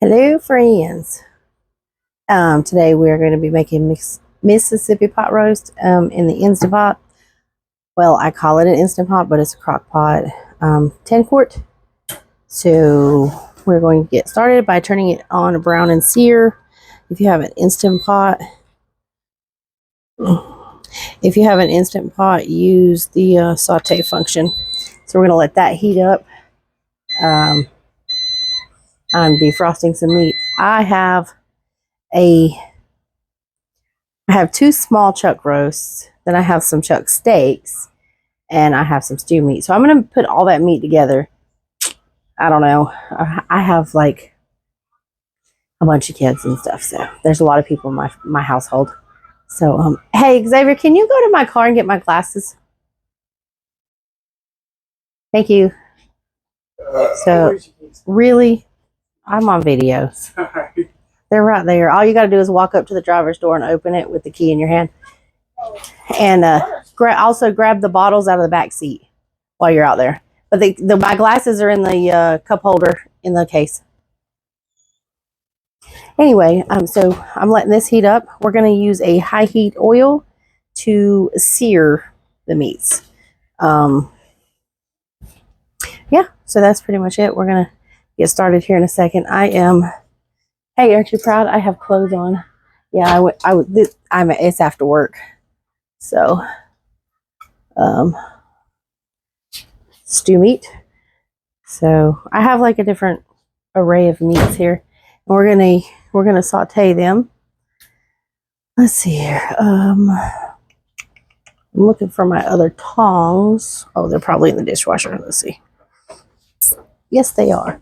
Hello, friends. Today we're going to be making Mississippi pot roast in the Instant Pot. Well, I call it an Instant Pot, but it's a crock pot, 10 quart. So we're going to get started by turning it on a brown and sear. If you have an Instant Pot, use the saute function. So we're going to let that heat up. I'm defrosting some meat. I have two small chuck roasts, then I have some chuck steaks, and I have some stew meat. So I'm going to put all that meat together. I don't know. I have like a bunch of kids and stuff, so there's a lot of people in my household. So, hey, Xavier, can you go to my car and get my glasses? Thank you. So, really, I'm on video. Sorry. They're right there. All you got to do is walk up to the driver's door and open it with the key in your hand. And also grab the bottles out of the back seat while you're out there. But my glasses are in the cup holder in the case. Anyway, so I'm letting this heat up. We're going to use a high heat oil to sear the meats. Yeah, so that's pretty much it. We're going to get started here in a second. Hey, aren't you proud? I have clothes on. Yeah, it's after work. So, stew meat. So I have like a different array of meats here. And we're gonna saute them. Let's see here. I'm looking for my other tongs. Oh, they're probably in the dishwasher. Let's see. Yes, they are.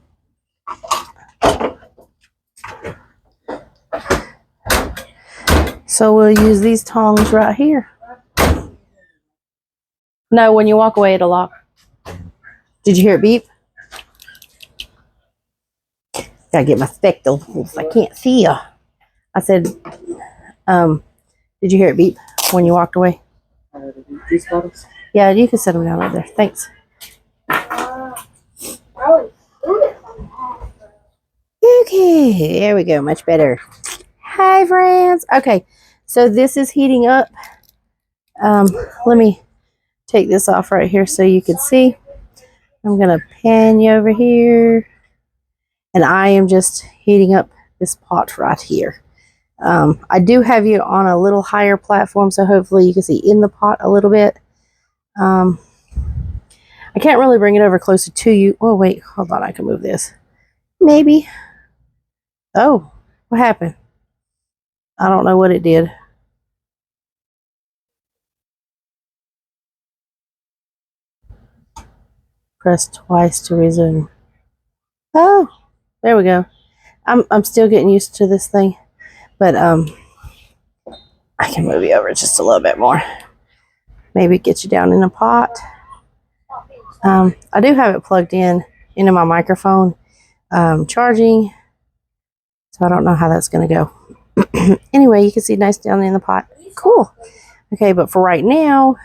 So we'll use these tongs right here. No, when you walk away, it'll lock. Did you hear it beep? Gotta get my spectacles. I can't see ya. I said, did you hear it beep when you walked away? These bottles? Yeah, you can set them down right there. Thanks. Okay, there we go. Much better. Hi, friends. Okay, so this is heating up. Let me take this off right here so you can see. I'm going to pan you over here. And I am just heating up this pot right here. I do have you on a little higher platform, so hopefully you can see in the pot a little bit. I can't really bring it over closer to you. Oh, wait. Hold on. I can move this. Maybe. Oh, what happened? I don't know what it did. Press twice to resume. Oh, there we go. I'm still getting used to this thing, but I can move you over just a little bit more. Maybe get you down in a pot. I do have it plugged into my microphone, charging, so I don't know how that's going to go. Anyway, you can see nice down in the pot. Cool. Okay, but for right now,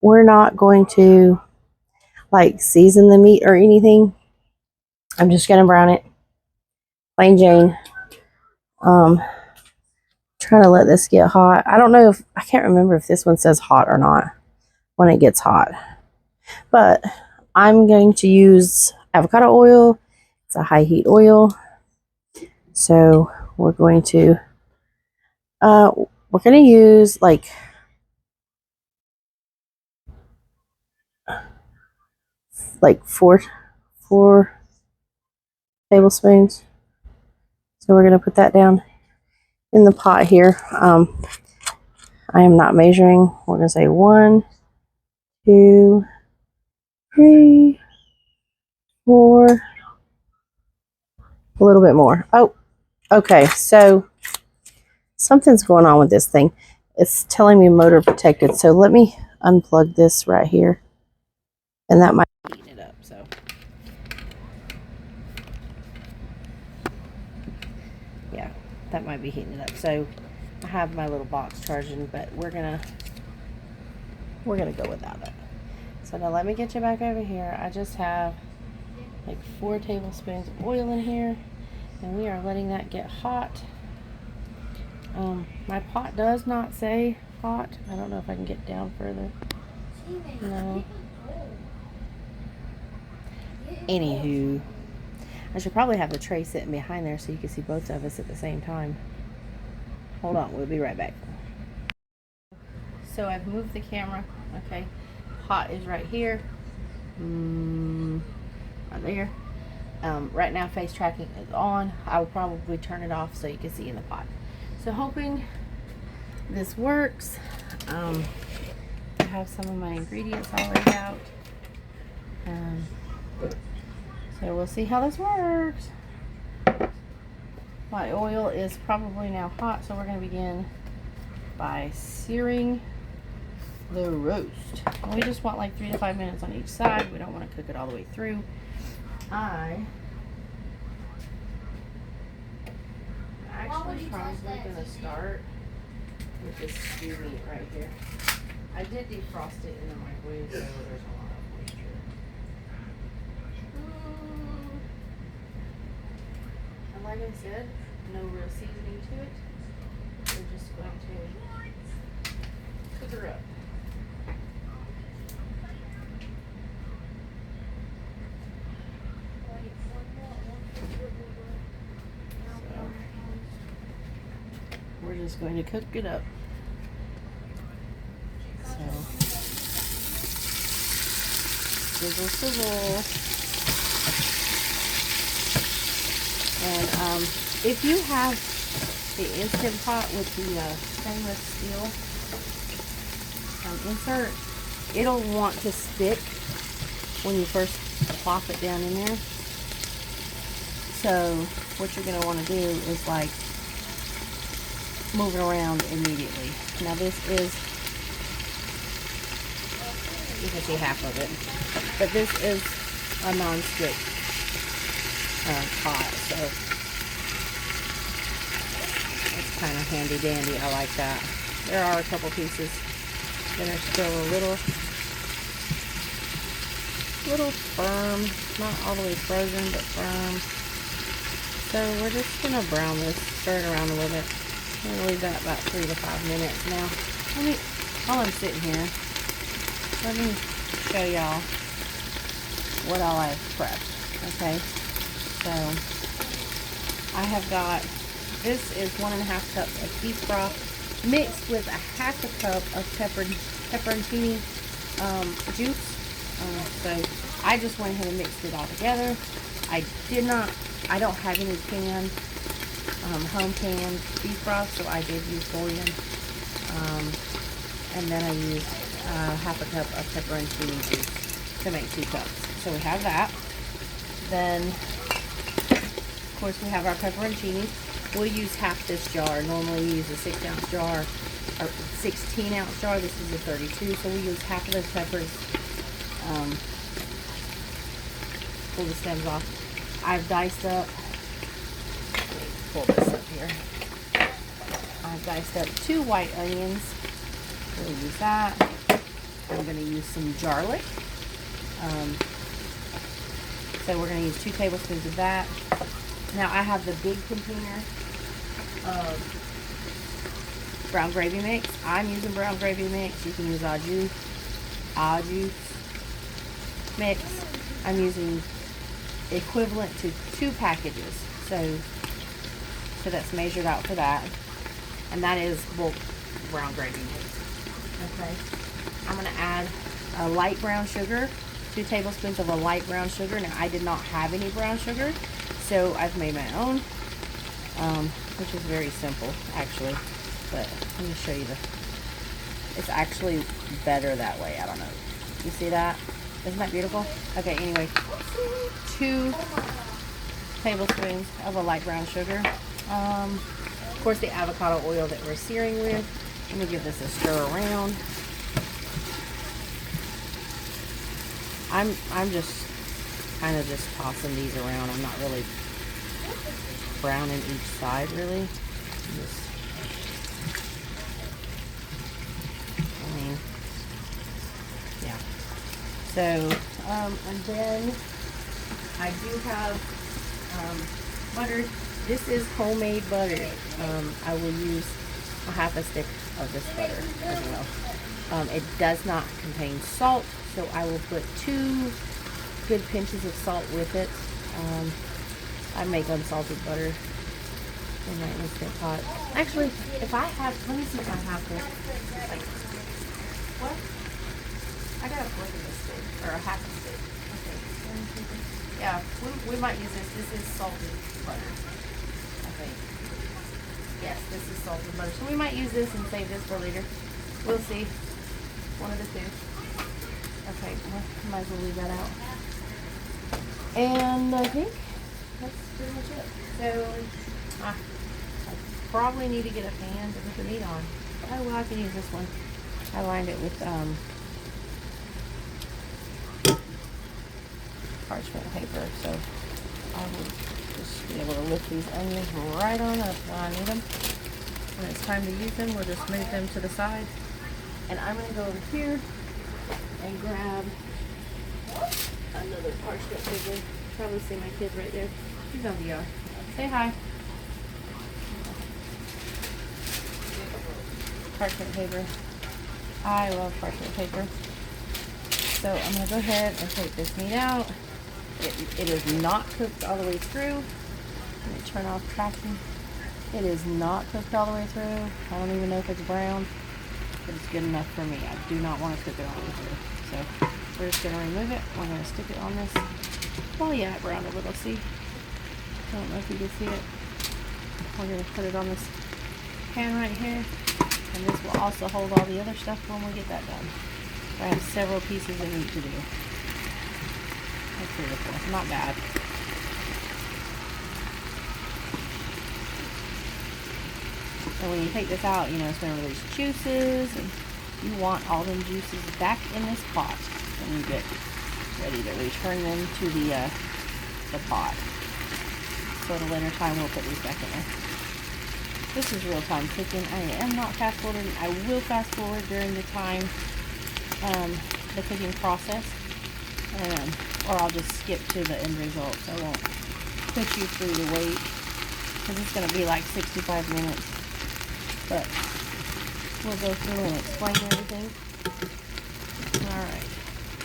we're not going to like season the meat or anything. I'm just going to brown it. Plain Jane. Try to let this get hot. I can't remember if this one says hot or not when it gets hot. But I'm going to use avocado oil. It's a high heat oil. So we're going to use like four tablespoons. So we're going to put that down in the pot here. I am not measuring. We're going to say 1, 2, 3, 4, a little bit more. Oh, okay. So something's going on with this thing. It's telling me motor protected. So let me unplug this right here. And that might heat it up. So yeah, that might be heating it up. So I have my little box charging, but we're gonna go without it. So now let me get you back over here. I just have like 4 tablespoons of oil in here. And we are letting that get hot. My pot does not say hot. I don't know if I can get down further. No. Anywho, I should probably have the tray sitting behind there so you can see both of us at the same time. Hold on, we'll be right back. So I've moved the camera. Okay, pot is right here. Right there. Right now face tracking is on. I will probably turn it off so you can see in the pot. So hoping this works. I have some of my ingredients all laid out. So we'll see how this works. My oil is probably now hot, so we're going to begin by searing the roast. And we just want like 3 to 5 minutes on each side. We don't want to cook it all the way through. I'm actually probably going to start with this stew meat right here. I did defrost it in the microwave, so there's a lot of moisture. And like I said, no real seasoning to it. We're just going to cook her up. We're just going to cook it up. So, sizzle, sizzle. And if you have the Instant Pot with the stainless steel insert, it'll want to stick when you first plop it down in there. So what you're going to want to do is like move it around immediately. Now this is, you can see half of it, but this is a non-stick pot, so it's kind of handy dandy. I like that. There are a couple pieces that are still a little firm, not all the way frozen, but firm. So we're just gonna brown this, stir it around a little bit. I'm gonna leave that about 3 to 5 minutes. Now, while I'm sitting here, let me show y'all what all I've prepped. Okay, so I have got, this is 1.5 cups of beef broth mixed with 1/2 cup of pepperoncini juice. So I just went ahead and mixed it all together. I don't have any canned, home canned beef broth, so I did use bouillon. And then I used 1/2 cup of pepperoncini juice to make 2 cups. So we have that. Then, of course, we have our pepperoncini. We'll use half this jar. Normally we use a 6-ounce jar or 16-ounce jar. This is a 32, so we use half of those peppers. Pull the stems off. I've diced up, let me pull this up here. I've diced up 2 white onions. We'll use that. I'm going to use some garlic. So we're going to use 2 tablespoons of that. Now I have the big container of brown gravy mix. I'm using brown gravy mix. You can use au jus mix. I'm using equivalent to 2 packages. So that's measured out for that. And that is bulk brown gravy mix. Okay. I'm going to add a light brown sugar, 2 tablespoons of a light brown sugar. Now I did not have any brown sugar, so I've made my own, which is very simple actually. But let me show you it's actually better that way. I don't know. You see that? Isn't that beautiful? Okay, anyway, 2 tablespoons of a light brown sugar. Of course, the avocado oil that we're searing with. Let me give this a stir around. I'm just kind of just tossing these around. I'm not really browning each side really. Yeah. So, and then I do have buttered This is homemade butter. I will use a half a stick of this butter as well. It does not contain salt, so I will put 2 good pinches of salt with it. I make unsalted butter in my Instant Pot. Actually, if I have, let me see if I have this. Like, what? I got a fourth of a stick, or a half a stick. Okay. Yeah, we might use this. This is salted butter, I think. Yes, this is salted butter. So we might use this and save this for later. We'll see. One of the two. Okay, well, might as well leave that out. And I think that's pretty much it. So, I probably need to get a pan to put the meat on. Oh, well, I can use this one. I lined it with parchment paper, so I will just be able to lift these onions right on up when I need them. When it's time to use them, we'll just move them to the side. And I'm going to go over here and grab another parchment paper. Probably see my kid right there. He's on VR. Say hi. Parchment paper. I love parchment paper. So I'm going to go ahead and take this meat out. It is not cooked all the way through. Let me turn off tracking. It is not cooked all the way through. I don't even know if it's brown, but it's good enough for me. I do not want to cook it all the way through. So we're just going to remove it. We're going to stick it on this. Oh yeah, it browned a little, see? I don't know if you can see it. We're going to put it on this pan right here. And this will also hold all the other stuff when we get that done. I have several pieces of meat to do. That's beautiful. Not bad. And when you take this out, you know, it's going to release juices. And you want all them juices back in this pot when you get ready to return them to the pot. So at a later time, we'll put these back in there. This is real-time cooking. I am not fast-forwarding. I will fast-forward during the time, the cooking process. Or I'll just skip to the end results. I won't put you through the wait, because it's going to be like 65 minutes. But we'll go through and explain everything. Alright,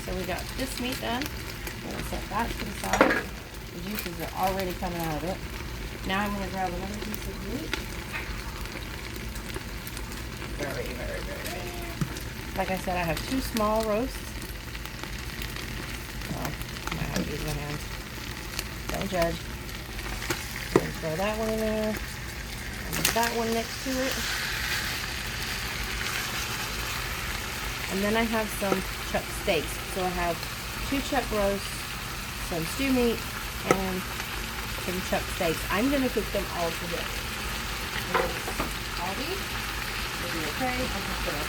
so we got this meat done. I'm going to set that to the side. The juices are already coming out of it. Now I'm going to grab another piece of meat. Very. Like I said, I have 2 small roasts. Well, I might have to use my hands. Don't judge. I'm going to throw that one in there. And that one next to it. And then I have some chuck steaks. So I have 2 chuck roasts, some stew meat, and some chuck steaks. I'm going to cook them all together. Aldi will be okay. I'll just put it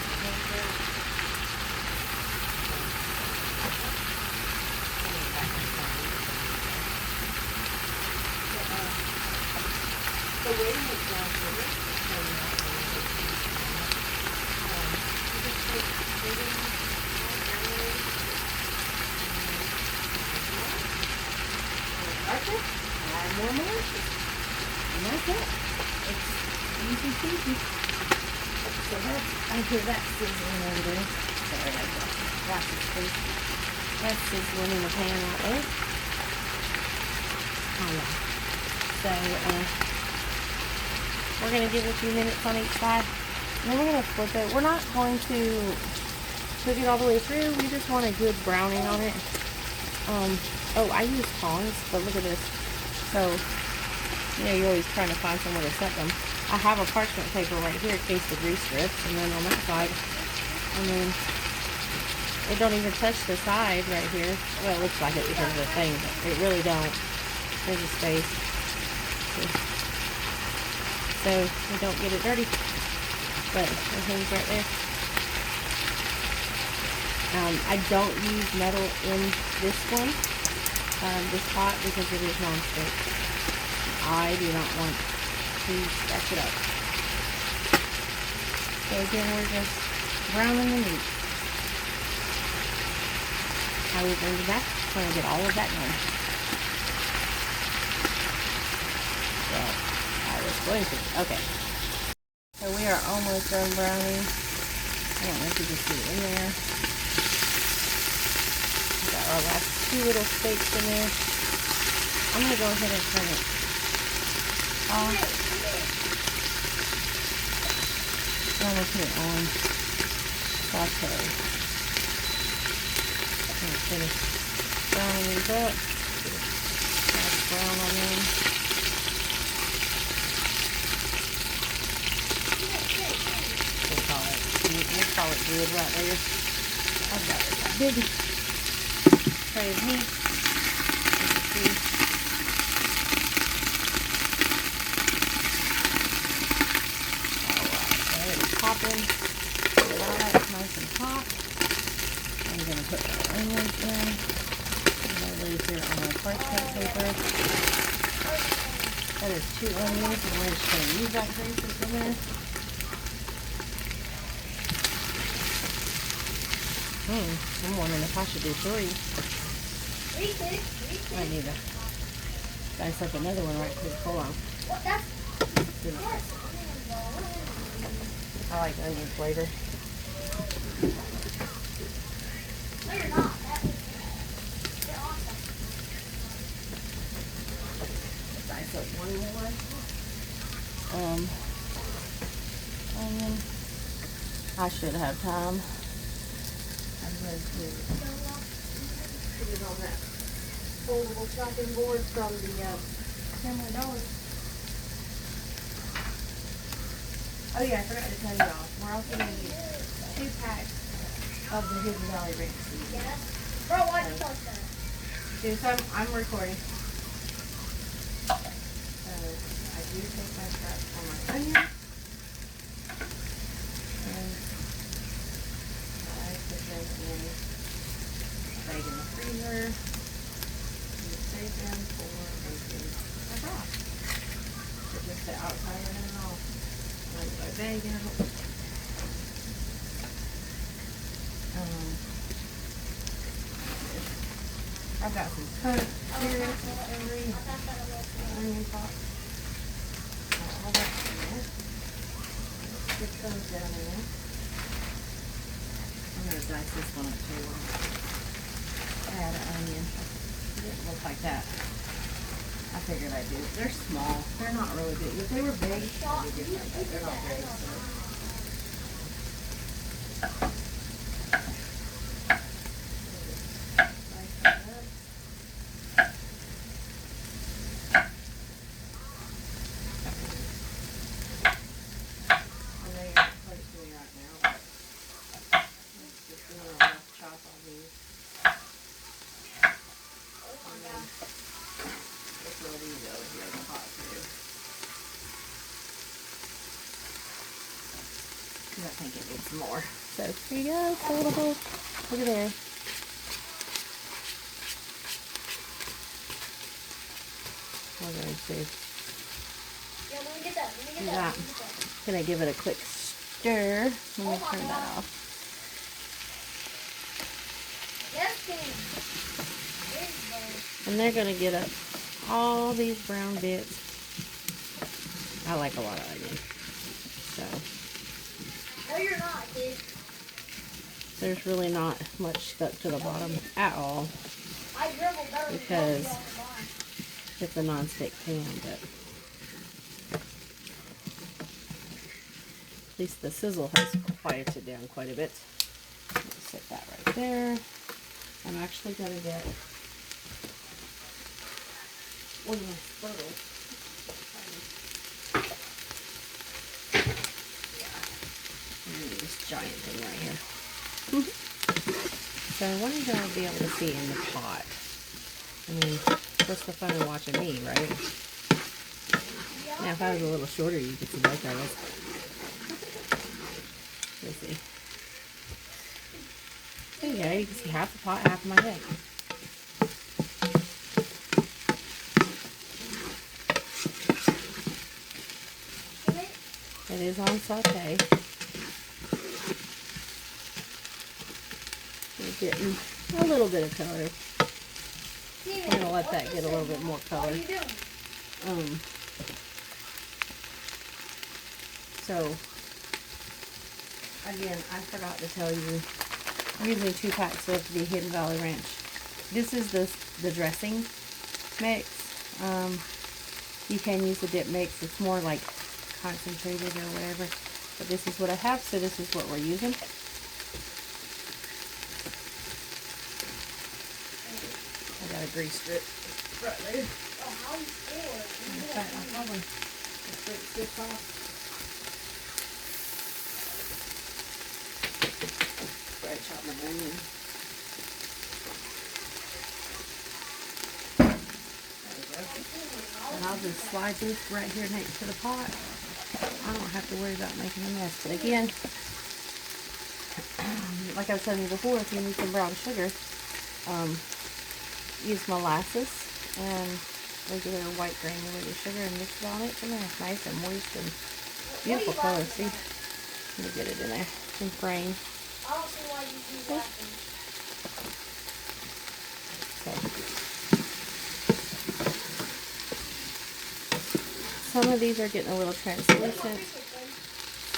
the way to make brown sugar, so you know, you just take sugar, add more molasses, and that's it. It's easy peasy. So I hear that sizzling over there. Sorry, I dropped the glasses, please. That's sizzling in the pan right there. Oh yeah. So, we're going to give it a few minutes on each side, and then we're going to flip it. We're not going to cook it all the way through. We just want a good browning on it. Oh, I use tongs, but look at this. So, you know, you're always trying to find somewhere to set them. I have a parchment paper right here in case the grease drips, and then on that side, and then it don't even touch the side right here. Well, it looks like it because of the thing, but it really don't. There's a space. So we don't get it dirty, but the thing's right there. I don't use metal in this one, this pot, because it is non-stick. I do not want to scratch it up. So again, we're just browning the meat. I will bring it back when I get all of that done. So Okay. So we are almost done browning. I don't know if you can see it in there. We got our last 2 little steaks in there. I'm gonna go ahead and turn it off. I'm gonna put it on saute. I'm gonna finish browning these up. Nice brown on them. We'll call it good right there. I've got a big tray of meat. You can see. Alright, there it's popping. That's nice and hot. I'm going to put my onions in. I'm going to leave here on my parchment paper. That is 2 onions, and we're just going to use that grease that's in there. I'm wondering if I should do 3. I need to dice up another one right quick. Hold on. I like onion flavor. Dice up one more. Onion. I should have time. I'm going to put it on that foldable chopping board from the Family Dollar. Oh yeah, I forgot to tell y'all. We're also going to use 2 packs of the Hidden Valley Ranch seasoning. Bro, watch that. Dude, so I'm recording. So I do take my scraps on my onion. And I put them in bag in the freezer. And save them for making a broth. So just the outside of it all. Like my bacon. I've got some cut carrots and celery, onion pot. All that in there. Put those down in there. I'm going to dice this one up too. Add an onion. It didn't look like that. I figured I'd do. They're small. They're not really big. If they were big, they'd be different, but they're not big. So. I think it needs more. So here you go, foldable. Look at there. We're going to Yeah, let me get that. Let me do get that. that. Gonna give it a quick stir. Let me turn that off. Yes, King. And they're gonna get up all these brown bits. I like a lot of onion. So No, you're not, kid. there's really not much stuck to the bottom at all. I dribble better than Because you on the bar. it's a non-stick pan, but at least the sizzle has quieted down quite a bit. Let's set that right there. I'm actually gonna get one of my spurtles. This giant thing right here. So I wanted to be able to see in the pot. I mean, what's the fun in watching me, right? Now, if I was a little shorter, you could see both of us. Let's see. There you go. You can see half the pot, half of my head. It is on saute. We're getting a little bit of color. We're gonna let that get a little bit more color. What are you doing? So, again, I forgot to tell you, I'm using 2 packs of the Hidden Valley Ranch. This is the dressing mix. You can use the dip mix. It's more like concentrated or whatever. But this is what I have, so this is what we're using. I got a grease strip right there. Oh, how you score? In fact, I'll probably just break this off. Right, chop my onion. There we go. And I'll just slide this right here next to the pot. I don't have to worry about making a mess. But again, like I was telling you before, if you need some brown sugar, use molasses and regular white granulated sugar and mix it on it. And it's nice and moist and beautiful color. See? Let me get it in there in frame. I don't see why you do that. Okay. Some of these are getting a little translucent.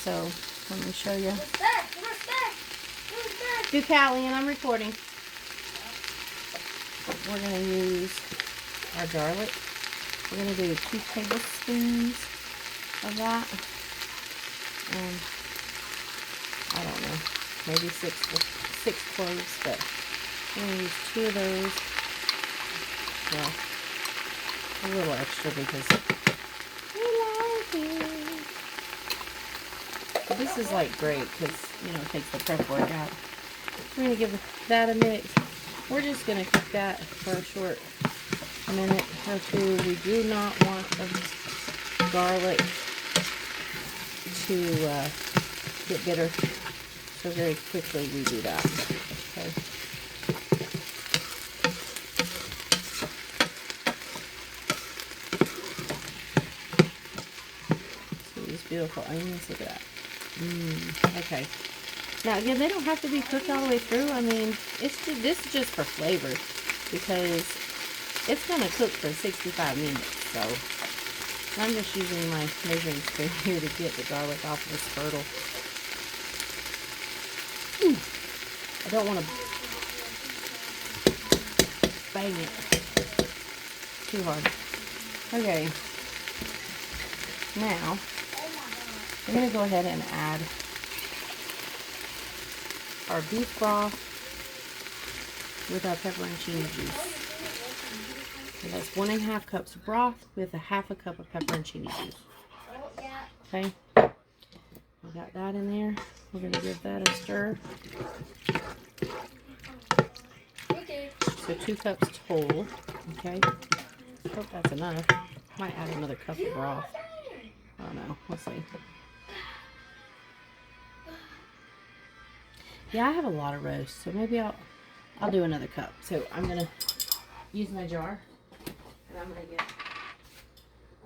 So let me show you. Respect, respect, respect. Do Callie, and I'm recording. We're going to use our garlic. We're going to do 2 tablespoons of that. And I don't know, maybe 6 cloves, but I'm going to use 2 of those. Well, a little extra because we like it. But this is like great because, you know, it takes the prep work out. We're going to give that a mix. We're just going to cook that for a short minute or 2. We do not want the garlic to get bitter. So very quickly we do that. Okay. See these beautiful onions, look at that. Okay. Now again, they don't have to be cooked all the way through. I mean, it's just, this is just for flavor because it's gonna cook for 65 minutes. So I'm just using my measuring spoon here to get the garlic off of the spurtle. I don't want to bang it too hard. Okay. Now, we're going to go ahead and add our beef broth with our pepperoncini juice. So that's 1.5 cups of broth with a 1/2 cup of pepperoncini juice. Okay. We got that in there. We're going to give that a stir. Okay. So 2 cups total. Okay. I hope that's enough. Might add another cup of broth. I don't know. We'll see. Yeah, I have a lot of roast, so maybe I'll do another cup. So I'm gonna use my jar, and I'm gonna get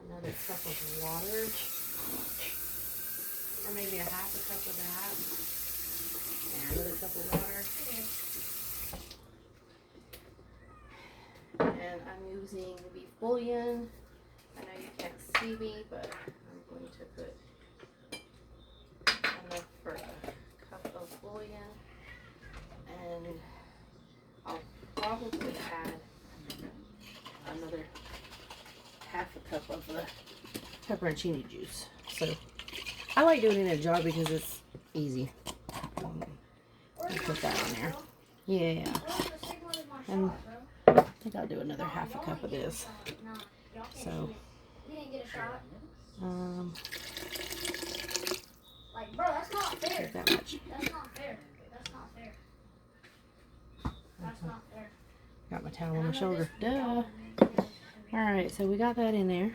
another cup of water, or maybe a 1/2 cup of that, and another cup of water. And I'm using beef bouillon. I know you can't see me, but I'm going to put enough for a cup of bouillon, and I'll probably add another 1/2 cup of the pepperoncini juice. So I like doing it in a jar because it's easy. Put that in there. Yeah. And I think I'll do another 1/2 cup of this. So, You didn't get a shot. Like, bro, that's not fair. take that much. That's not fair. That's not fair. That's not fair. Got my towel on my shoulder. Duh. Alright, so we got that in there.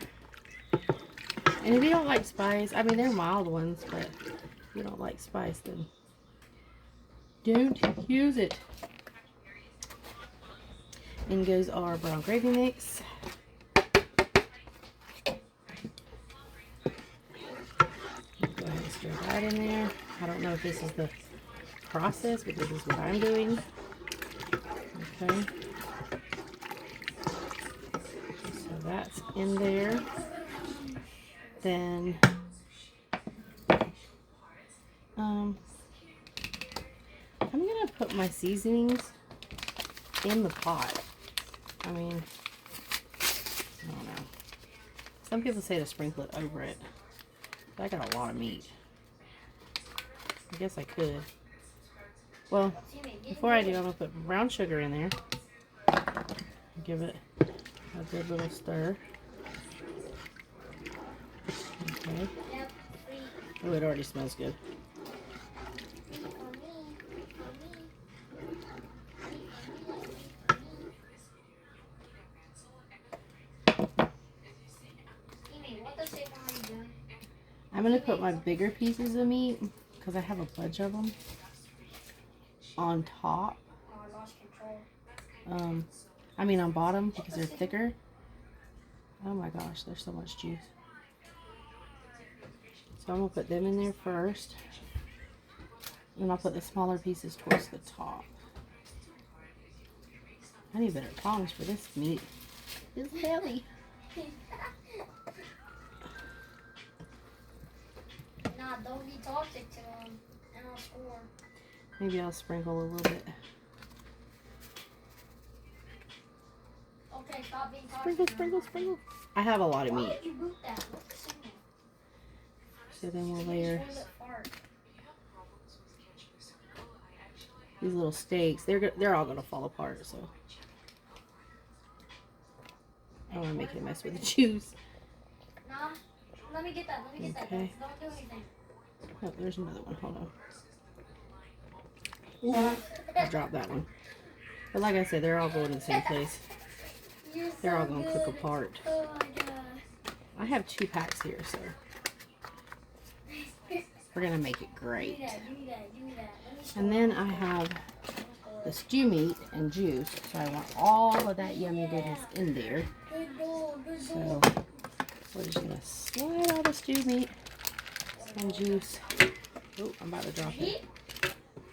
And if you don't like spice, I mean, they're mild ones, but if you don't like spice, then don't use it. In goes our brown gravy mix. Go ahead and stir that in there. I don't know if this is the process, but this is what I'm doing. Okay. So that's in there. Then I'm gonna put my seasonings in the pot. I mean, I don't know. Some people say to sprinkle it over it. But I got a lot of meat. I guess I could. Well, before I do, I'm gonna put brown sugar in there. Give it a good little stir. Okay. Yep. Oh, it already smells good. What the shape are you doing? I'm gonna put my bigger pieces of meat, because I have a bunch of them, on top. Oh, I lost control. I mean on bottom, because they're thicker. Oh my gosh, there's so much juice. So I'm gonna put them in there first. And I'll put the smaller pieces towards the top. I need better tongs for this meat. It's heavy. Nah, don't be toxic to him, and I'll score. Maybe I'll sprinkle a little bit. Okay, stop being toxic. Sprinkle, sprinkle, sprinkle. I have a lot of Why meat. did you boot that? What's the signal? So then we'll layer Toilet fart. these little steaks. They're all gonna fall apart, so I don't want to make it mess with the juice. Nah, let me get that. Let me get Okay. that. Don't do anything. Oh, there's another one. Hold on. I dropped that one. But like I said, they're all going to the same place. You're They're so all gonna cook good. apart. Oh my god. I have 2 packs here, so we're gonna make it Give me great. that. Give me that. Give me that. Let me score. And then I have the stew meat and juice, so I want all of that yummy goodness in there. Good goal. Good So goal. we're just gonna slide all the stew meat and juice. Oh, I'm about to drop it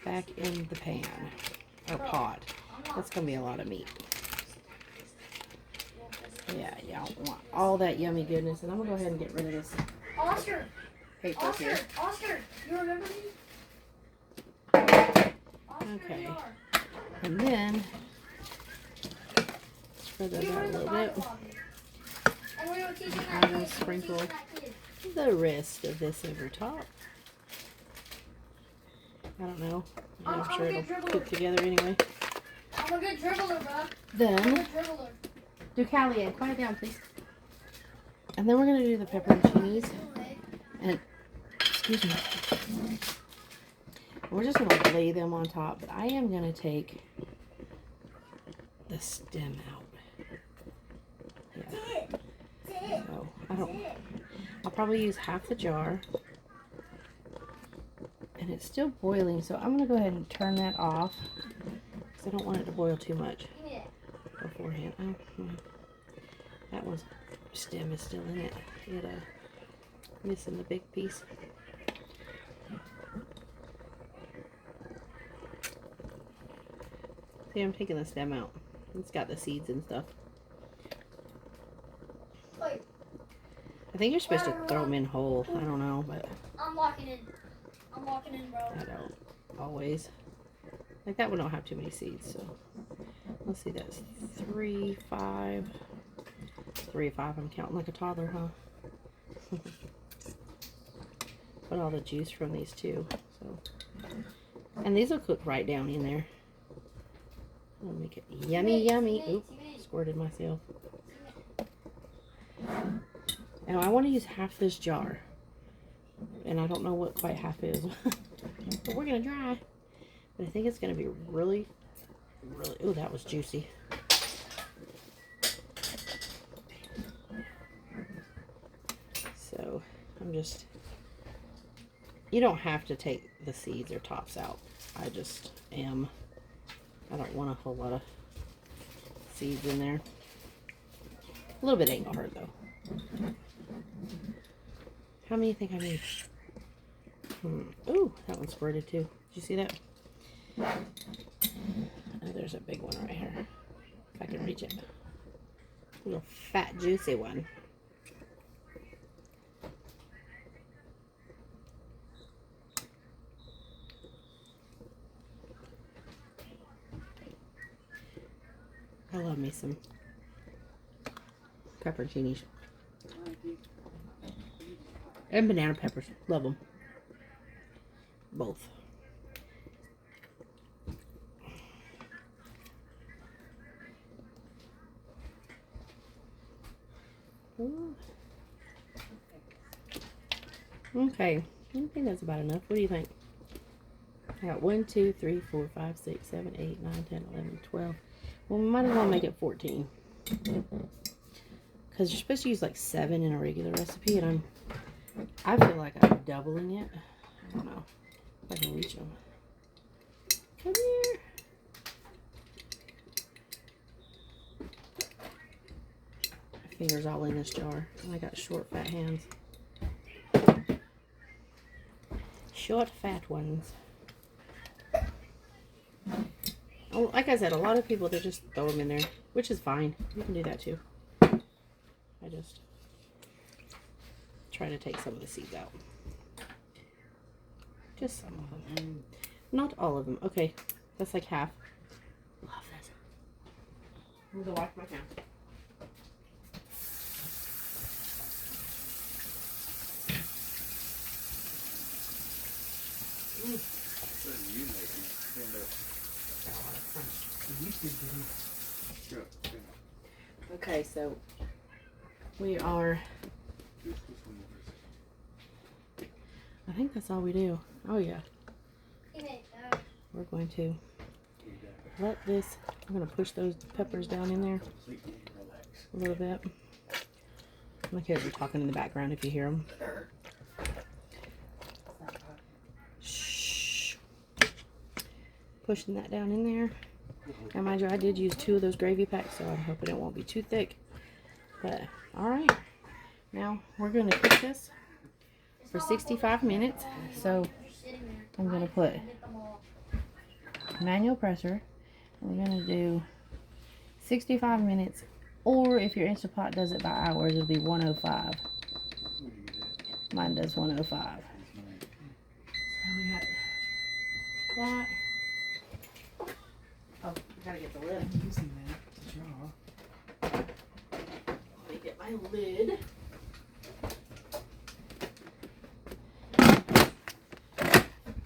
back in the pan or pot. That's gonna be a lot of meat. Yeah, y'all want all that yummy goodness, and I'm gonna go ahead and get rid of this Oscar. paper Oscar. here. Oscar. You remember me? Oscar, Okay. you are. And then spread those We were out a in the little Bible bit. lobby. And we were teaching I that will kid. sprinkle We were teaching that kid. the rest of this over top. I don't know. I'm I'm a sure good it'll dribbler. cook together anyway. I'm a good dribbler, bro. I'm a Then, good dribbler. do Callie, quiet down, please. And then we're gonna do the pepperoncinis. And excuse me. We're just gonna lay them on top, but I am gonna take the stem out. Yeah. So I'll probably use half the jar. And it's still boiling, so I'm gonna go ahead and turn that off because I don't want it to boil too much Give me that. beforehand. Oh, that one's stem is still in it. It missing the big piece. See, I'm taking the stem out. It's got the seeds and stuff. Wait, I think you're supposed to throw them in whole. I don't know, but I'm locking in. I'm locking in, bro. I don't always. Like that one don't have too many seeds, so let's see. That's 3, 5. 3 of 5. I'm counting like a toddler, huh? Put all the juice from these two. So, and these will cook right down in there. I'll make it yummy, yummy. Oop, squirted myself. Now I want to use half this jar, and I don't know what quite half is, but we're gonna try. But I think it's gonna be really, really. Oh, that was juicy. So I'm just. You don't have to take the seeds or tops out. I just am. I don't want a whole lot of seeds in there. A little bit ain't gonna hurt though. How many do you think I need? Ooh, that one squirted too. Did you see that? Oh, there's a big one right here. If I can reach it. A little fat, juicy one. I love me some pepperoncinis. And banana peppers. Love them. Both. Ooh. Okay. I think that's about enough. What do you think? I got 1, 2, 3, 4, 5, 6, 7, 8, 9, 10, 11, 12. Well, we might as well make it 14. Because you're supposed to use like 7 in a regular recipe, and I feel like I'm doubling it. I don't know if I can reach them. Come here. My fingers all in this jar. And I got short, fat hands. Short, fat ones. Oh, like I said, a lot of people, they just throw them in there, which is fine. You can do that too. I just try to take some of the seeds out. Just some of them. Not all of them. Okay, that's like half. Love this. I'm gonna wash my hands. Okay, so we are, I think that's all we do. Oh yeah. We're going to let this, I'm going to push those peppers down in there a little bit. My kids are talking in the background if you hear them. Shh. Pushing that down in there. Now mind you, I did use 2 of those gravy packs, so I'm hoping it won't be too thick. But, alright. Now, we're going to cook this for 65 minutes. So, I'm going to put manual pressure. We're going to do 65 minutes. Or, if your Instant Pot does it by hours, it'll be 105. Mine does 105. So, we got that. Oh, I gotta get the lid. I'm using that jar. Let me get my lid.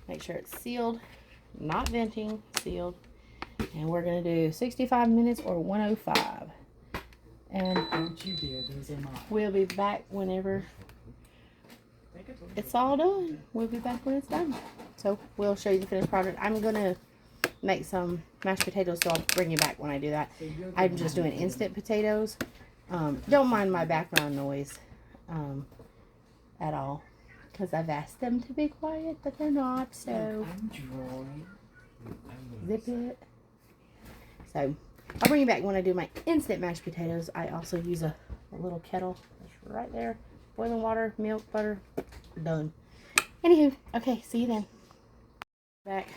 Make sure it's sealed, not venting, sealed. And we're gonna do 65 minutes or 105. And Don't you dare, those are mine. we'll be back whenever it's all done. We'll be back when it's done. So we'll show you the finished product. I'm gonna make some mashed potatoes, so I'll bring you back when I do that. I'm just doing instant potatoes. Don't mind my background noise at all, because I've asked them to be quiet, but they're not, so I'm drawing. zip it. So I'll bring you back when I do my instant mashed potatoes. I also use a little kettle that's right there. Boiling water, milk, butter, done. Anywho, okay, see you then. Back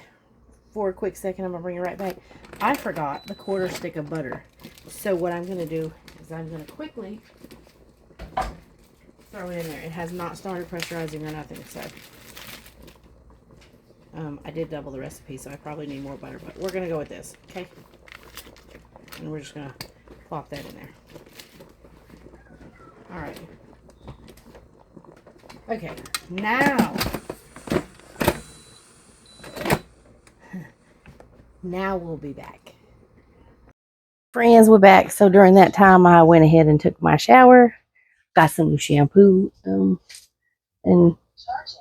for a quick second. I'm gonna bring it right back. I forgot the 1/4 stick of butter. So what I'm gonna do is I'm gonna quickly throw it in there. It has not started pressurizing or nothing, so I did double the recipe, so I probably need more butter, but we're gonna go with this, okay? And we're just gonna plop that in there. All right. Okay, now we'll be back. Friends, we're back. So during that time, I went ahead and took my shower, got some new shampoo, and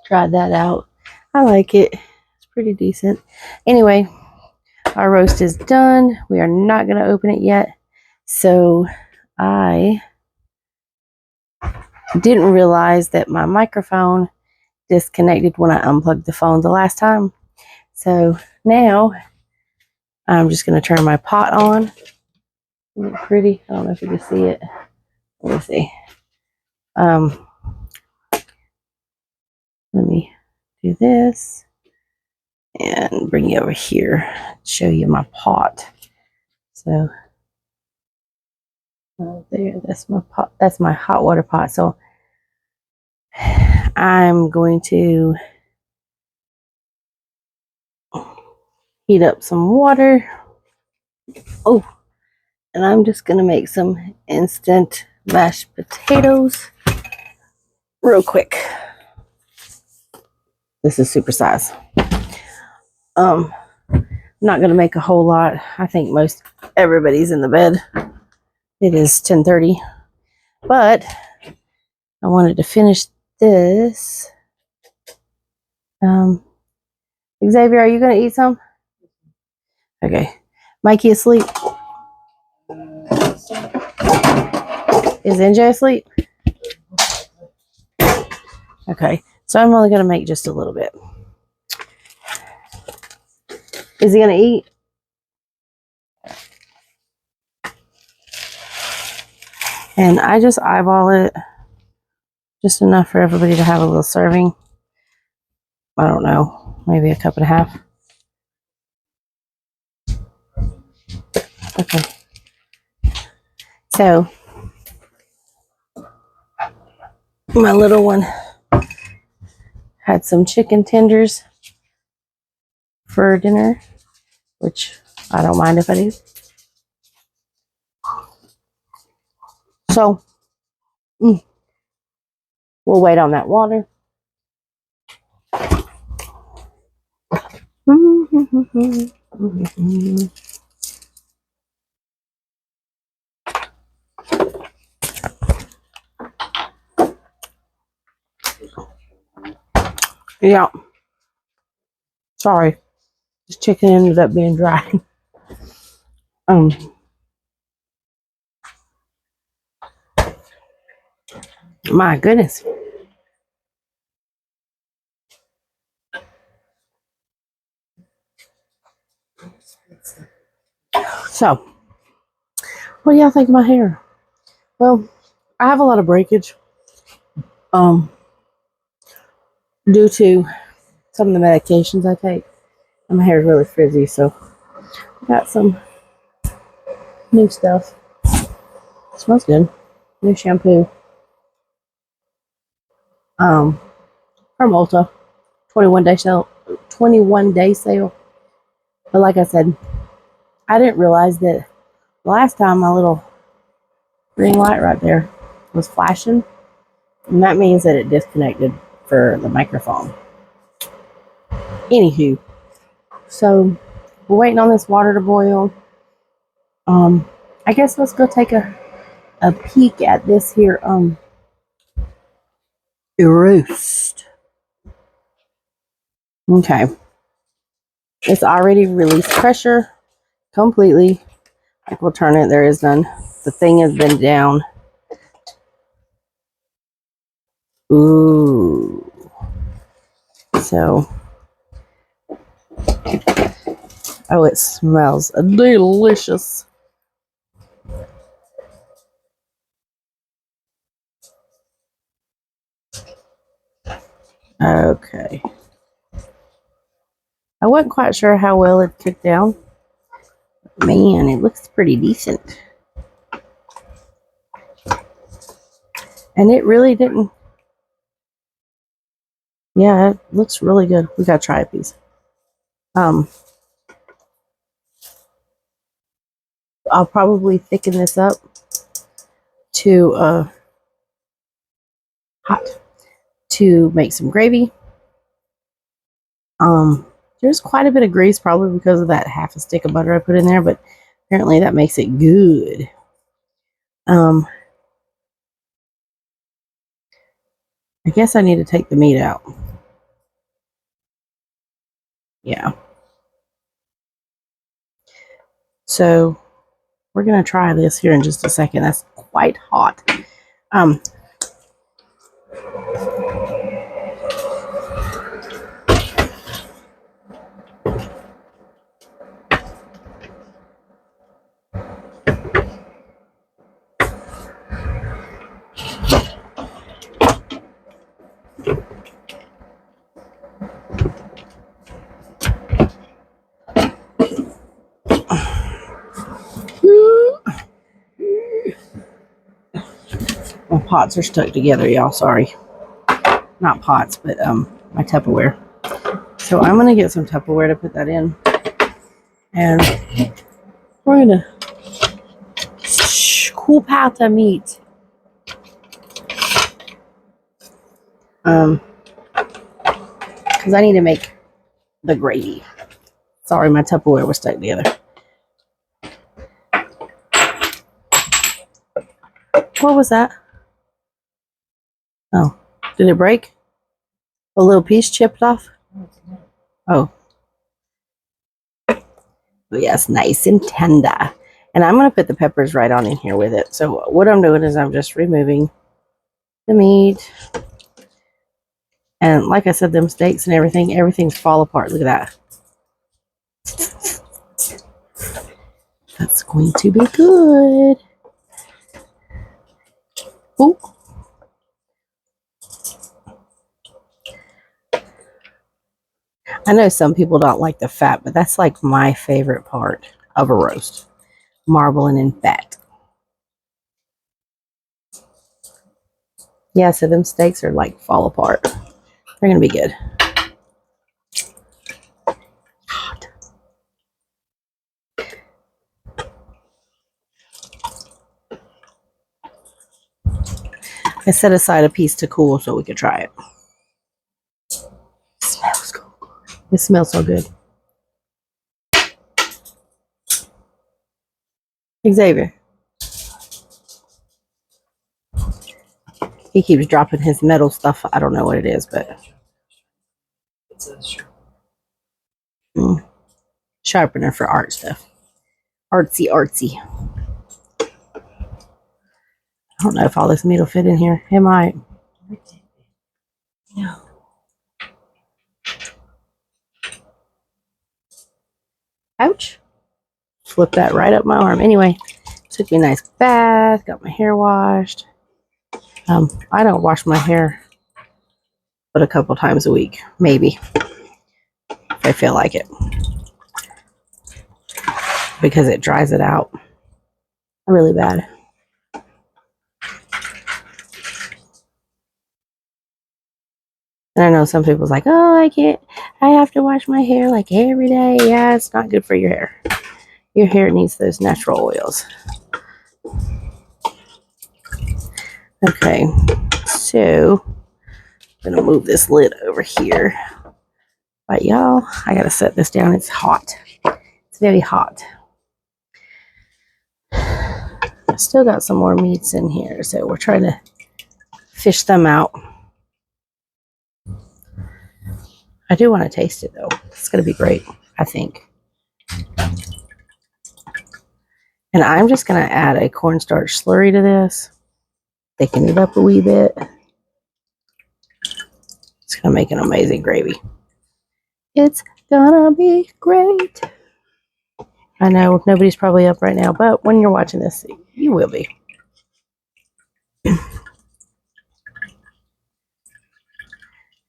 tried that out. I like it. It's pretty decent. Anyway, our roast is done. We are not going to open it yet. So I didn't realize that my microphone disconnected when I unplugged the phone the last time. So now I'm just going to turn my pot on. Isn't it pretty? I don't know if you can see it. Let me see. Let me do this and bring you over here, show you my pot. So there, that's my pot. That's my hot water pot. So I'm going to heat up some water. Oh, And I'm just going to make some instant mashed potatoes real quick. This is super size. I'm not going to make a whole lot. I think most everybody's in the bed. It is 10:30, but I wanted to finish this. Xavier, are you going to eat some? Okay. Mikey asleep? Is NJ asleep? Okay. So I'm only going to make just a little bit. Is he going to eat? And I just eyeball it. Just enough for everybody to have a little serving. I don't know. Maybe a cup and a half. Okay. So, my little one had some chicken tenders for dinner, which I don't mind if I do. So, we'll wait on that water. Yeah. Sorry. This chicken ended up being dry. My goodness. So, what do y'all think of my hair? Well, I have a lot of breakage. Due to some of the medications I take. And my hair is really frizzy, so I got some new stuff. It smells good. New shampoo. From Ulta. 21-day sale. 21-day sale. But like I said, I didn't realize that the last time my little green light right there was flashing. And that means that it disconnected for the microphone. Anywho. So we're waiting on this water to boil. I guess let's go take a peek at this here roast. Okay. It's already released pressure completely. Like we'll turn it, there is none. The thing has been down. Ooh. So, oh, it smells delicious. Okay. I wasn't quite sure how well it cooked down. Man, it looks pretty decent. And it really didn't. Yeah, it looks really good. We gotta try a piece. I'll probably thicken this up to hot to make some gravy. There's quite a bit of grease, probably because of that half a stick of butter I put in there, but apparently that makes it good. I guess I need to take the meat out. Yeah. So we're gonna try this here in just a second. That's quite hot. My pots are stuck together, y'all. Sorry. Not pots, but my Tupperware. So I'm gonna get some Tupperware to put that in. And we're gonna kupata meat. Because I need to make the gravy. Sorry, my Tupperware was stuck together. What was that? Oh, did it break? A little piece chipped off? Oh. But yes, nice and tender. And I'm going to put the peppers right on in here with it. So what I'm doing is I'm just removing the meat. And like I said, them steaks and everything's fall apart. Look at that. That's going to be good. Ooh. I know some people don't like the fat, but that's like my favorite part of a roast. Marbling in fat. Yeah, so them steaks are like fall apart. They're going to be good. I set aside a piece to cool so we could try it. It smells good. It smells so good. Xavier. He keeps dropping his metal stuff. I don't know what it is, but It's a sharpener for art stuff. Artsy, artsy. I don't know if all this meat will fit in here. It might. No. Ouch. Flip that right up my arm. Anyway, took me a nice bath. Got my hair washed. I don't wash my hair but a couple times a week. Maybe. If I feel like it. Because it dries it out really bad. And I know some people's like, oh, I have to wash my hair like every day. Yeah, it's not good for your hair. Your hair needs those natural oils. Okay, so I'm gonna move this lid over here. But y'all, I gotta set this down. It's hot. It's very hot. I still got some more meats in here, so we're trying to fish them out. I do want to taste it though. It's gonna be great, I think. And I'm just gonna add a cornstarch slurry to this. Thicken it up a wee bit. It's gonna make an amazing gravy. It's gonna be great. I know nobody's probably up right now, but when you're watching this, you will be.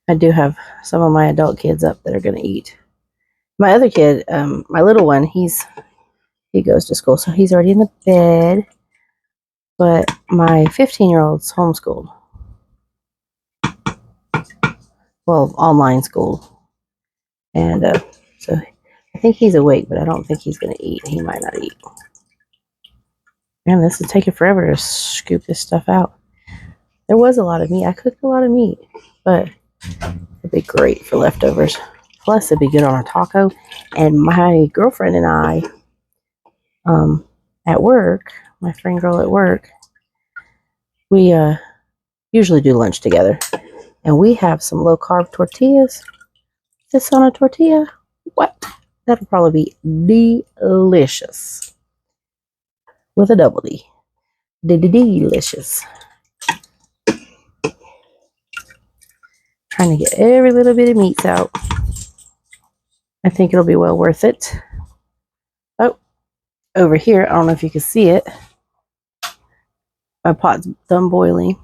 I do have some of my adult kids up that are gonna eat. My other kid, my little one, he goes to school, so he's already in the bed. But my 15-year-old's homeschooled. Well, online school. And so I think he's awake, but I don't think he's going to eat. He might not eat. Man, this is taking forever to scoop this stuff out. There was a lot of meat. I cooked a lot of meat, but it'd be great for leftovers. Plus, it'd be good on a taco. And my girlfriend and I, at work, my friend girl at work, we usually do lunch together. And we have some low-carb tortillas. This on a tortilla? What? That'll probably be delicious. With a double D. Delicious. Trying to get every little bit of meats out. I think it'll be well worth it. Oh, over here, I don't know if you can see it. My pot's done boiling.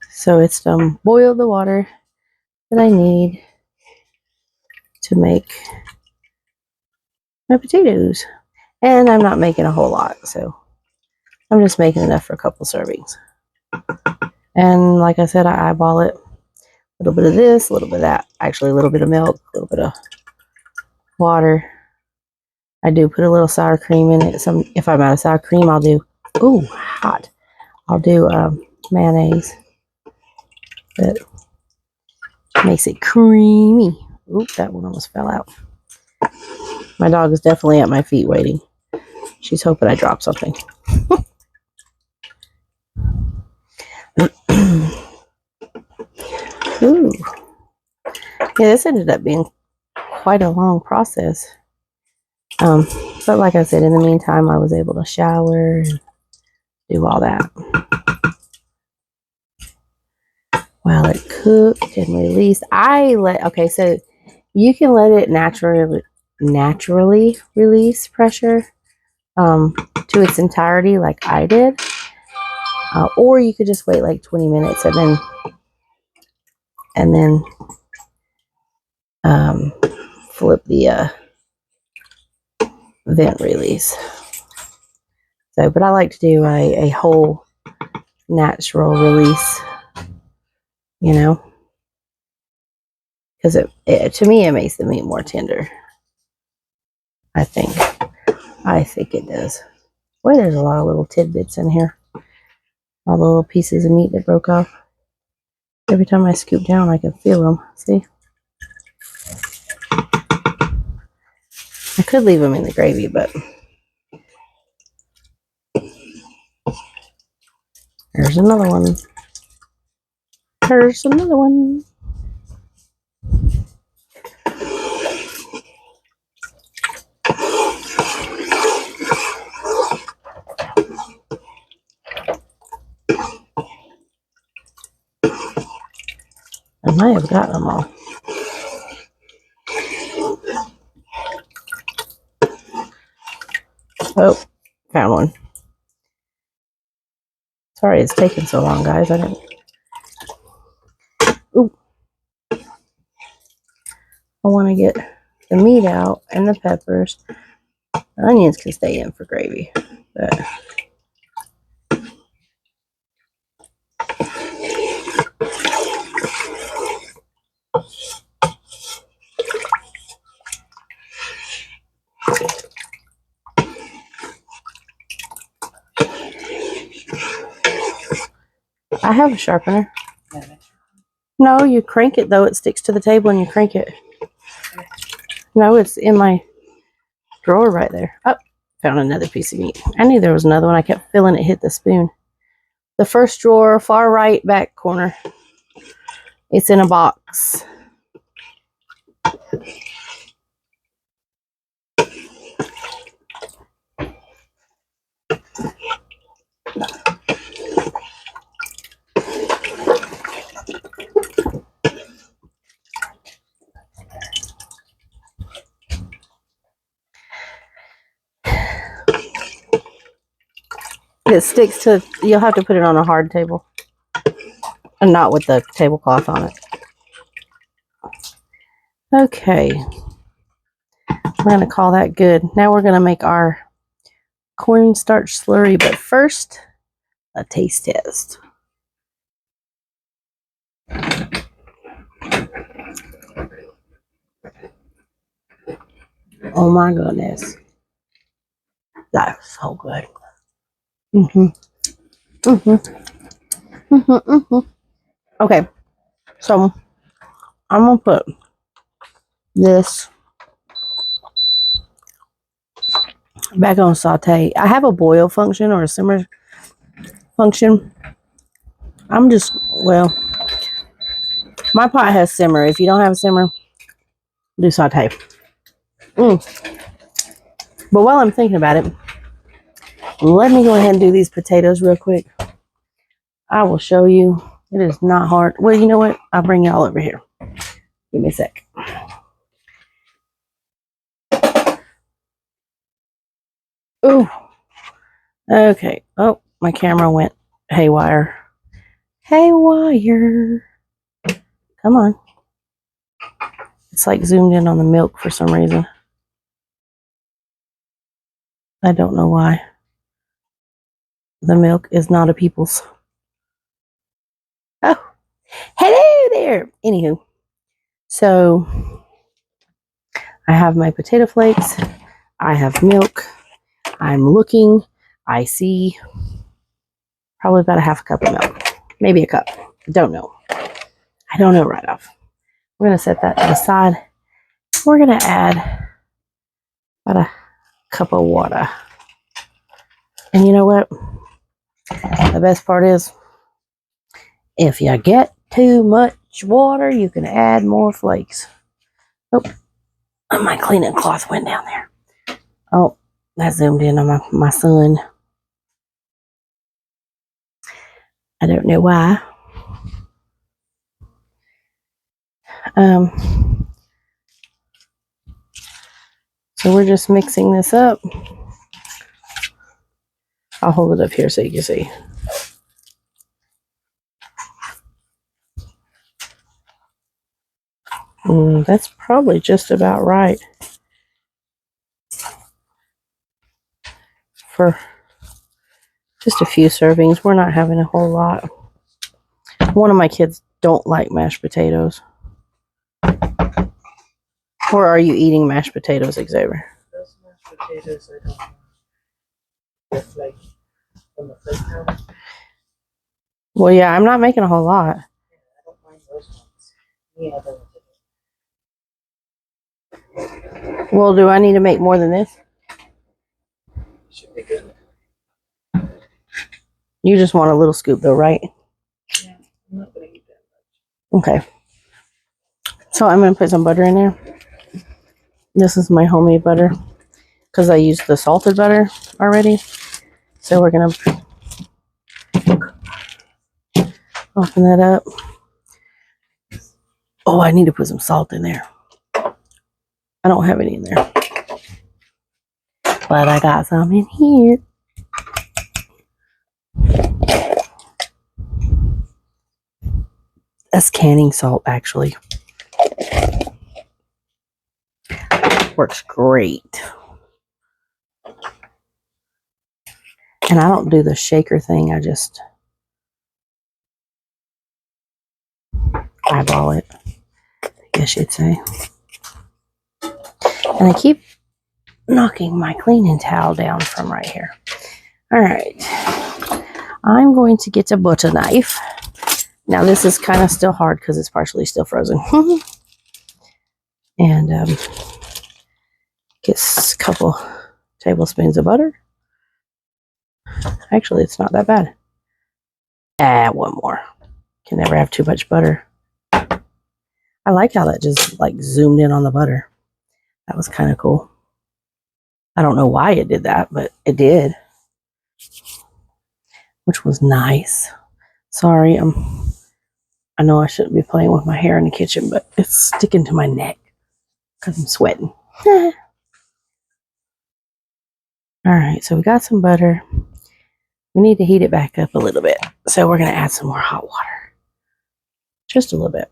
So it's boiled the water that I need to make my potatoes. And I'm not making a whole lot, so I'm just making enough for a couple servings. And like I said, I eyeball it. A little bit of this, a little bit of that. Actually, a little bit of milk, a little bit of water. I do put a little sour cream in it. If I'm out of sour cream, I'll do, ooh, hot. I'll do mayonnaise. That makes it creamy. Oop, that one almost fell out. My dog is definitely at my feet waiting. She's hoping I drop something. Ooh. Yeah, this ended up being quite a long process. But like I said, in the meantime, I was able to shower and do all that. While it cooked and released, okay, so you can let it naturally release pressure to its entirety like I did. Or you could just wait like 20 minutes and then flip the vent release. So, but I like to do a whole natural release, you know, because it to me it makes the meat more tender. I think it does. Boy, there's a lot of little tidbits in here. All the little pieces of meat that broke off. Every time I scoop down, I can feel them. See? I could leave them in the gravy, but there's another one. There's another one. I might have gotten them all. Oh, found one. Sorry it's taking so long, guys. I didn't. Ooh. I want to get the meat out and the peppers. The onions can stay in for gravy, but I have a sharpener. No, you crank it though. It sticks to the table and you crank it. No, it's in my drawer right there. Oh, found another piece of meat. I knew there was another one. I kept feeling it hit the spoon. The first drawer, far right back corner. It's in a box. It sticks to, you'll have to put it on a hard table. And not with the tablecloth on it. Okay. We're going to call that good. Now we're going to make our cornstarch slurry. But first, a taste test. Oh my goodness. That's so good. Okay. So, I'm going to put this back on saute. I have a boil function or a simmer function. My pot has simmer. If you don't have a simmer, do saute. But while I'm thinking about it, let me go ahead and do these potatoes real quick. I will show you. It is not hard. Well, you know what? I'll bring y'all over here. Give me a sec. Ooh. Okay. Oh, my camera went haywire. Haywire. Come on. It's like zoomed in on the milk for some reason. I don't know why. The milk is not a people's. Oh, hello there. Anywho, so I have my potato flakes. I have milk. I'm looking. I see probably about a half a cup of milk. Maybe a cup. Don't know. I don't know right off. We're going to set that to the side. We're going to add about a cup of water. And you know what? The best part is, if you get too much water, you can add more flakes. Oh, my cleaning cloth went down there. Oh, that zoomed in on my son. I don't know why. So we're just mixing this up. I'll hold it up here so you can see. That's probably just about right for just a few servings. We're not having a whole lot. One of my kids don't like mashed potatoes. Or are you eating mashed potatoes, Xavier? Those mashed potatoes, I don't know. The flake, from the flake powder. Well, yeah, I'm not making a whole lot. Yeah, I don't mind those ones. Yeah, Well, do I need to make more than this? should be good. You just want a little scoop though, right? Yeah, I'm not gonna eat that much. Okay. So I'm going to put some butter in there. This is my homemade butter because I used the salted butter already. So we're going to open that up. Oh, I need to put some salt in there. I don't have any in there. But I got some in here. That's canning salt, actually. Works great. And I don't do the shaker thing. I just eyeball it, I guess you'd say. And I keep knocking my cleaning towel down from right here. All right. I'm going to get a butter knife. Now this is kind of still hard because it's partially still frozen. And get a couple tablespoons of butter. Actually, it's not that bad. Add one more. Can never have too much butter. I like how that just like zoomed in on the butter. That was kind of cool. I don't know why it did that, but it did. Which was nice. Sorry, I know I shouldn't be playing with my hair in the kitchen, but it's sticking to my neck because I'm sweating. All right, so we got some butter. We need to heat it back up a little bit. So we're going to add some more hot water. Just a little bit.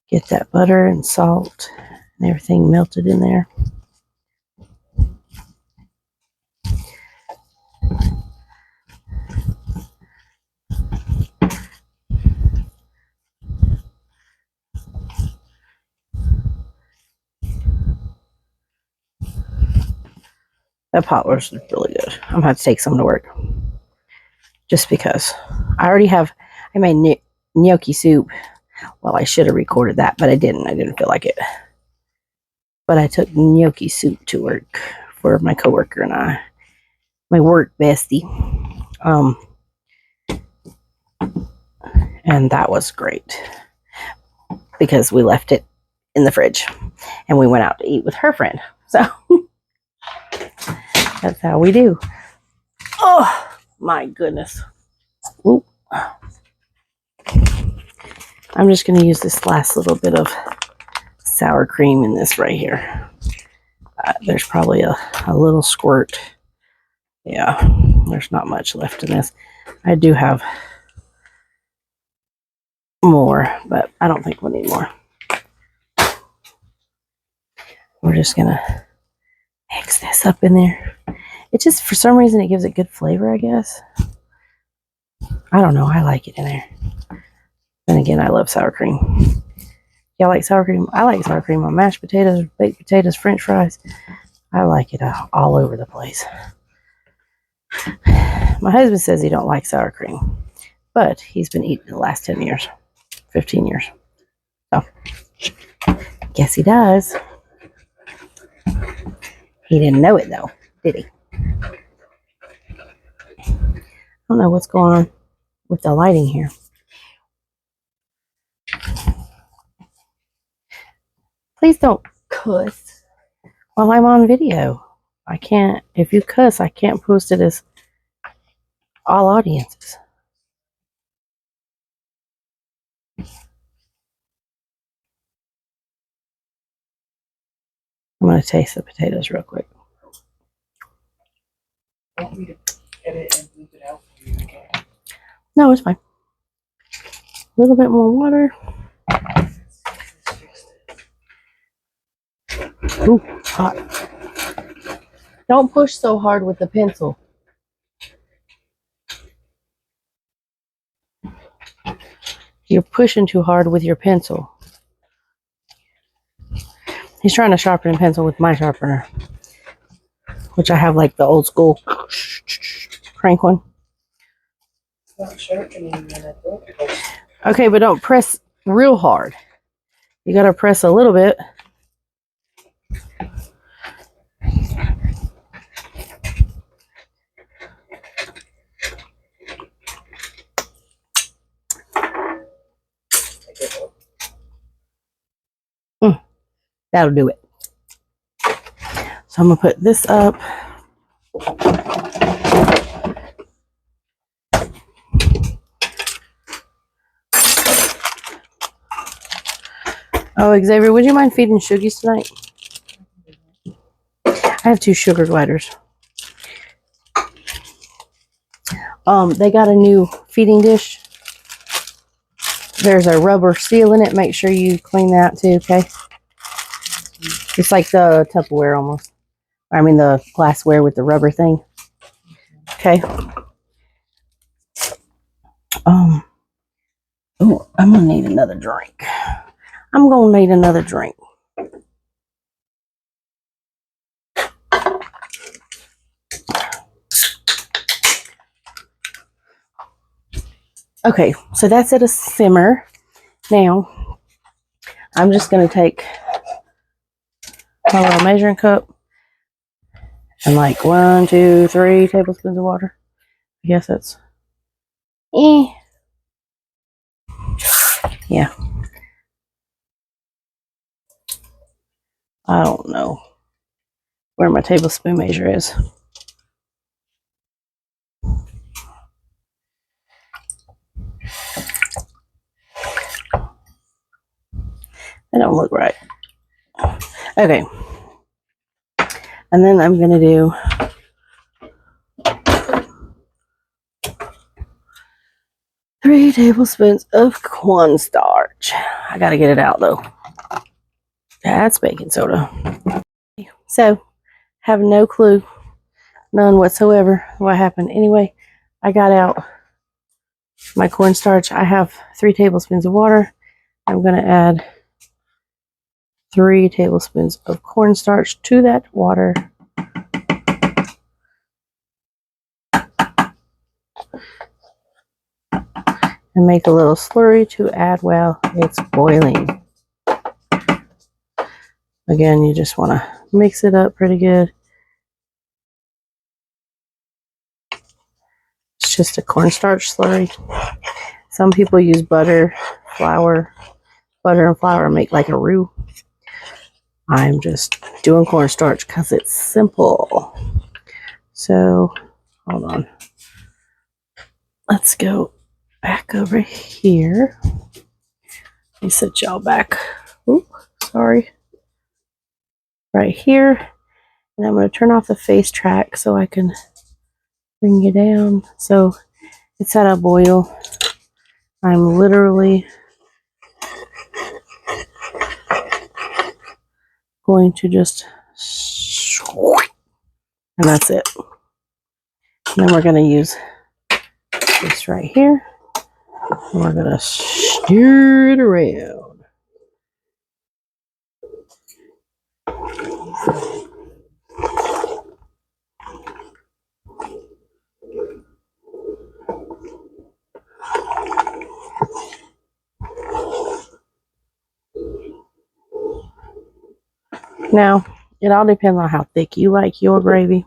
Get that butter and salt and everything melted in there. That pot roast is really good. I'm going to have to take some to work. Just because. I made gnocchi soup. Well, I should have recorded that, but I didn't. I didn't feel like it. But I took gnocchi soup to work for my coworker and I. My work bestie. And that was great. Because we left it in the fridge. And we went out to eat with her friend. So... that's how we do. Oh, my goodness. Ooh. I'm just going to use this last little bit of sour cream in this right here. There's probably a little squirt. Yeah, there's not much left in this. I do have more, but I don't think we'll need more. We're just going to mix this up in there. It just, for some reason, it gives it good flavor, I guess. I don't know. I like it in there. Then again, I love sour cream. Y'all like sour cream? I like sour cream on mashed potatoes, baked potatoes, French fries. I like it all over the place. My husband says he don't like sour cream, but he's been eating it the last 10 years, 15 years. So, guess he does. He didn't know it though, did he? I don't know what's going on with the lighting here. Please don't cuss while I'm on video. I can't, if you cuss, I can't post it as all audiences. I'm going to taste the potatoes real quick. Want me to edit and bleep it out for you again? No, it's fine. A little bit more water. Ooh, hot. Don't push so hard with the pencil. You're pushing too hard with your pencil. He's trying to sharpen a pencil with my sharpener, which I have like the old school crank one. It's not sharpening when I broke it. Okay, but don't press real hard. You gotta press a little bit. That'll do it. So I'm gonna put this up. Oh, Xavier, would you mind feeding Shuggies tonight? I have 2 sugar gliders. They got a new feeding dish. There's a rubber seal in it. Make sure you clean that too, okay? It's like the Tupperware almost. I mean the glassware with the rubber thing. Okay. Oh, I'm gonna need another drink. I'm gonna need another drink. Okay, so that's at a simmer. Now, I'm just gonna take my little measuring cup and like 1, 2, 3 tablespoons of water. I guess that's yeah. I don't know where my tablespoon measure is. They don't look right. Okay. And then I'm gonna do three tablespoons of cornstarch. I gotta get it out though. That's baking soda. So, have no clue, none whatsoever, what happened. Anyway, I got out my cornstarch. I have 3 tablespoons of water. I'm gonna add 3 tablespoons of cornstarch to that water. And make a little slurry to add while it's boiling. Again, you just want to mix it up pretty good. It's just a cornstarch slurry. Some people use butter, flour. Butter and flour make like a roux. I'm just doing cornstarch because it's simple. So, hold on. Let's go back over here. Let me set y'all back. Oop, sorry. Right here. And I'm going to turn off the face track so I can bring you down. So it's at a boil. I'm literally going to just, and that's it. And then we're going to use this right here. And we're going to stir it around. Now, it all depends on how thick you like your gravy.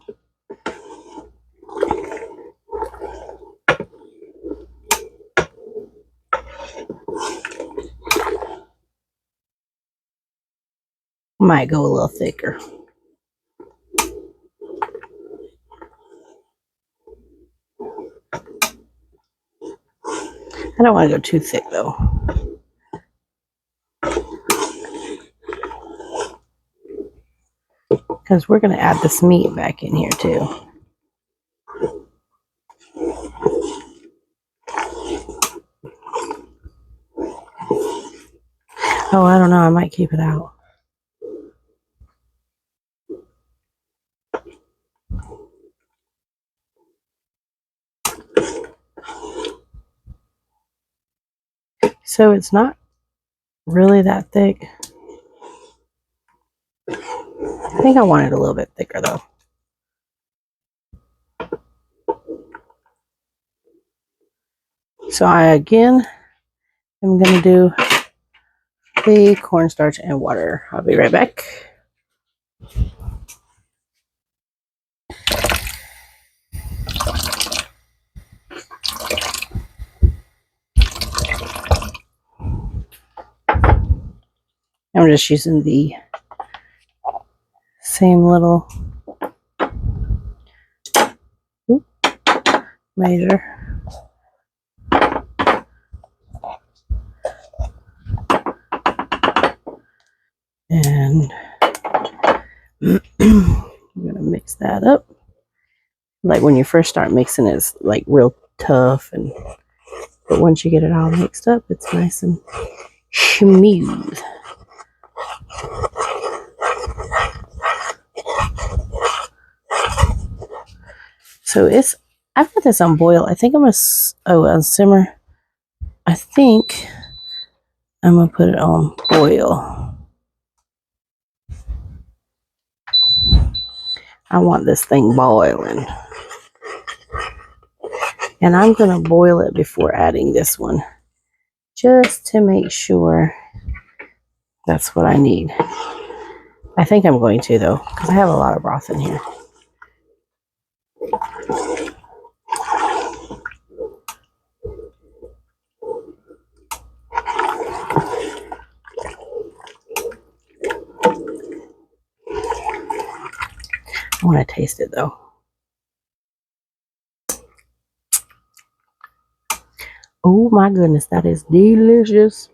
Might go a little thicker. I don't want to go too thick though. Because we're going to add this meat back in here too. Oh, I don't know. I might keep it out. So it's not really that thick. I think I want it a little bit thicker though. So I again am going to do the cornstarch and water. I'll be right back. I'm just using the same little measure. And I'm going to mix that up. Like when you first start mixing, it's like real tough, but once you get it all mixed up, it's nice and smooth. So I've got this on boil. I think I'm on simmer. I think I'm gonna put it on boil. I want this thing boiling. And I'm gonna boil it before adding this one, just to make sure that's what I need. I think I'm going to though, because I have a lot of broth in here. I want to taste it though. Oh my goodness, that is delicious.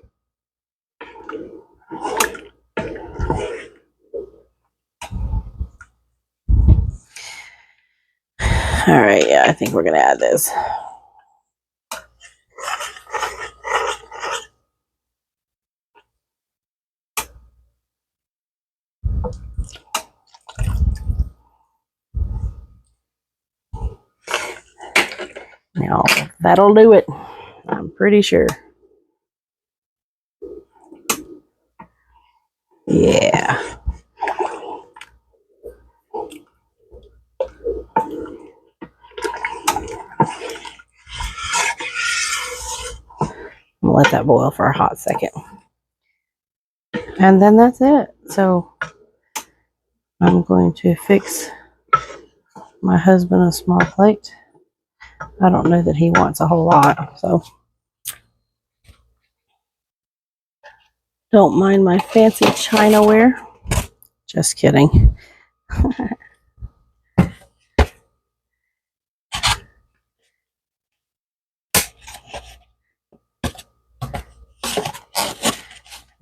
All right, yeah, I think we're gonna add this. Now, that'll do it. I'm pretty sure. Yeah. I'm gonna let that boil for a hot second. And then that's it. So I'm going to fix my husband a small plate. I don't know that he wants a whole lot, so don't mind my fancy chinaware. Just kidding.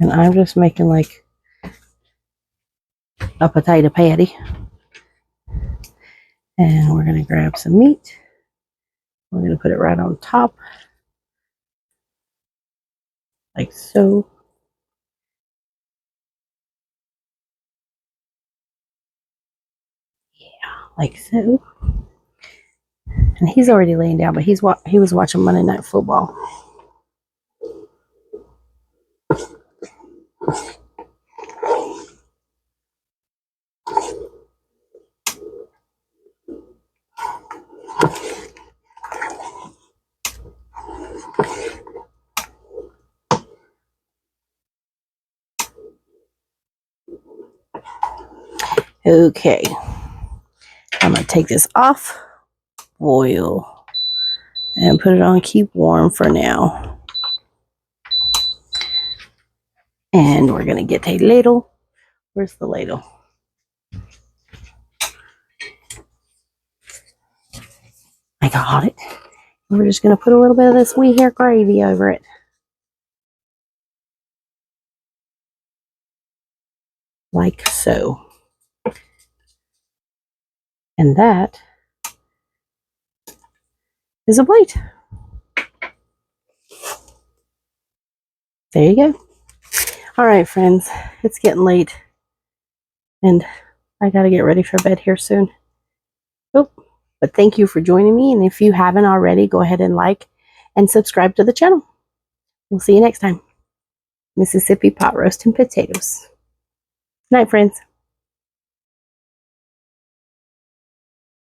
And I'm just making like a potato patty. And we're going to grab some meat. We're going to put it right on top. Like so. Yeah, like so. And he's already laying down, but he was watching Monday Night Football. Okay. I'm going to take this off, boil, and put it on keep warm for now. And we're going to get a ladle. Where's the ladle? I got it. We're just going to put a little bit of this wee hair gravy over it. Like so. And that is a plate. There you go. All right, friends. It's getting late. And I got to get ready for bed here soon. Oh, but thank you for joining me. And if you haven't already, go ahead and like and subscribe to the channel. We'll see you next time. Mississippi pot roast and potatoes. Night, friends.